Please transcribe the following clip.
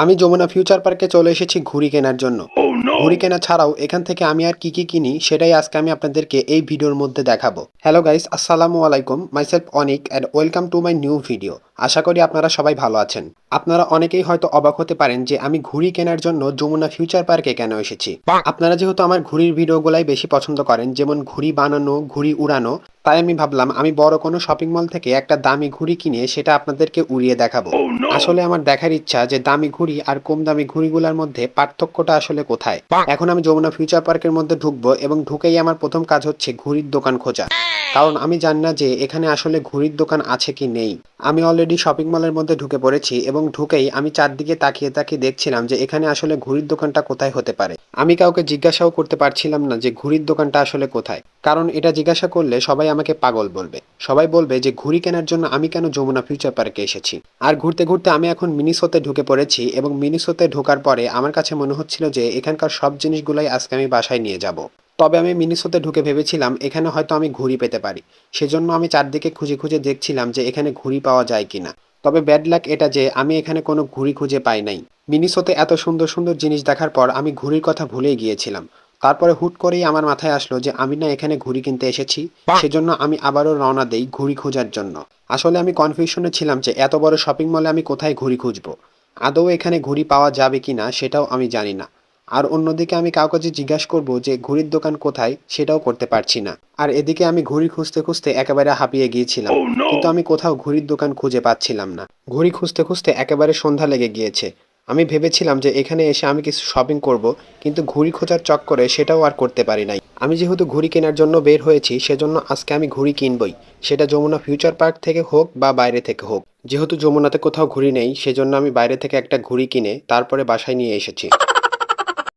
আমি যমুনা ফিউচার পার্কে চলে এসেছি ঘুড়ি কেনার জন্য। ঘুড়ি কেনা ছাড়াও এখান থেকে আমি আর কি কি কিনি সেটাই আজকে আমি আপনাদেরকে এই ভিডিওর মধ্যে দেখাবো। হ্যালো গাইস, আসসালামু আলাইকুম। Myself Anik and welcome to my new video. আশা করি আপনারা সবাই ভালো আছেন। আপনারা অনেকেই হয়তো অবাক হতে পারেন যে আমি ঘুড়ি কেনার জন্য যমুনা ফিউচার পার্কে কেন এসেছি। আপনারা যেহেতু আমার ঘুড়ির ভিডিওগুলাই বেশি পছন্দ করেন, যেমন ঘুড়ি বানানো, ঘুড়ি উড়ানো, তাই আমি ভাবলাম আমি বড় কোনো শপিং মল থেকে একটা দামি ঘুড়ি কিনে সেটা আপনাদেরকে উড়িয়ে দেখাবো। আসলে আমার দেখার ইচ্ছা যে দামি ঘুড়ি আর কম দামি ঘুড়িগুলোর মধ্যে পার্থক্যটা আসলে কোথায়। এখন আমি যমুনা ফিউচার পার্কের মধ্যে ঢুকবো এবং ঢুকেই আমার প্রথম কাজ হচ্ছে ঘুড়ির দোকান খোঁজা, কারণ আমি জানি না যে এখানে আসলে ঘুড়ির দোকান আছে কি নেই। আমি অলরেডি শপিং মলের মধ্যে ঢুকে পড়েছি এবং ঢুকেই আমি চারদিকে তাকিয়ে তাকিয়ে দেখছিলাম যে এখানে আসলে ঘুড়ির দোকানটা কোথায় হতে পারে। আমি কাউকে জিজ্ঞাসাও করতে পারছিলাম না যে ঘুড়ির দোকানটা আসলে কোথায়, কারণ এটা জিজ্ঞাসা করলে সবাই আমাকে পাগল বলবে। সবাই বলবে যে ঘুড়ি কেনার জন্য আমি কেন যমুনা ফিউচার পার্কে এসেছি। আর ঘুরতে ঘুরতে আমি এখন মিনিসোতে ঢুকে পড়েছি এবং মিনিসোতে ঢোকার পরে আমার কাছে মনে হচ্ছিল যে এখানকার সব জিনিসগুলাই আজকে আমি বাসায় নিয়ে যাব। তবে আমি মিনিসোতে ঢুকে ভেবেছিলাম এখানে হয়তো আমি ঘুড়ি পেতে পারি। সেজন্য আমি চারদিকে খুঁজে খুঁজে দেখছিলাম যে এখানে ঘুড়ি পাওয়া যায় কিনা। তবে ব্যাড লাক এটা যে আমি এখানে কোনো ঘুড়ি খুঁজে পাই নাই। মিনিসোতে এত সুন্দর সুন্দর জিনিস দেখার পর আমি ঘুড়ির কথা ভুলেই গিয়েছিলাম। তারপরে হুট করেই আমার মাথায় আসলো যে আমি না এখানে ঘুড়ি কিনতে এসেছি। সেজন্য আমি আবারও রওনা দেই ঘুড়ি খোঁজার জন্য। আসলে আমি কনফিউশনে ছিলাম যে এত বড় শপিং মলে আমি কোথায় ঘুড়ি খুঁজবো। আদৌ এখানে ঘুড়ি পাওয়া যাবে কিনা সেটাও আমি জানি না। আর অন্যদিকে আমি কাউকে যে জিজ্ঞাসা করবো যে ঘুড়ির দোকান কোথায় সেটাও করতে পারছি না। আর এদিকে আমি ঘুড়ি খুঁজতে খুঁজতে একেবারে হাঁপিয়ে গিয়েছিলাম। কিন্তু আমি কোথাও ঘুড়ির দোকান খুঁজে পাচ্ছিলাম না। ঘুড়ি খুঁজতে খুঁজতে একেবারে সন্ধ্যা লেগে গিয়েছে। আমি ভেবেছিলাম যে এখানে এসে আমি কিছু শপিং করব, কিন্তু ঘুড়ি খোঁজার চক্করে সেটাও আর করতে পারি নাই। আমি যেহেতু ঘুড়ি কেনার জন্য বের হয়েছি সেজন্য আজকে আমি ঘুড়ি কিনবই, সেটা যমুনা ফিউচার পার্ক থেকে হোক বা বাইরে থেকে হোক। যেহেতু যমুনাতে কোথাও ঘুড়ি নেই সেজন্য আমি বাইরে থেকে একটা ঘুড়ি কিনে তারপরে বাসায় নিয়ে এসেছি।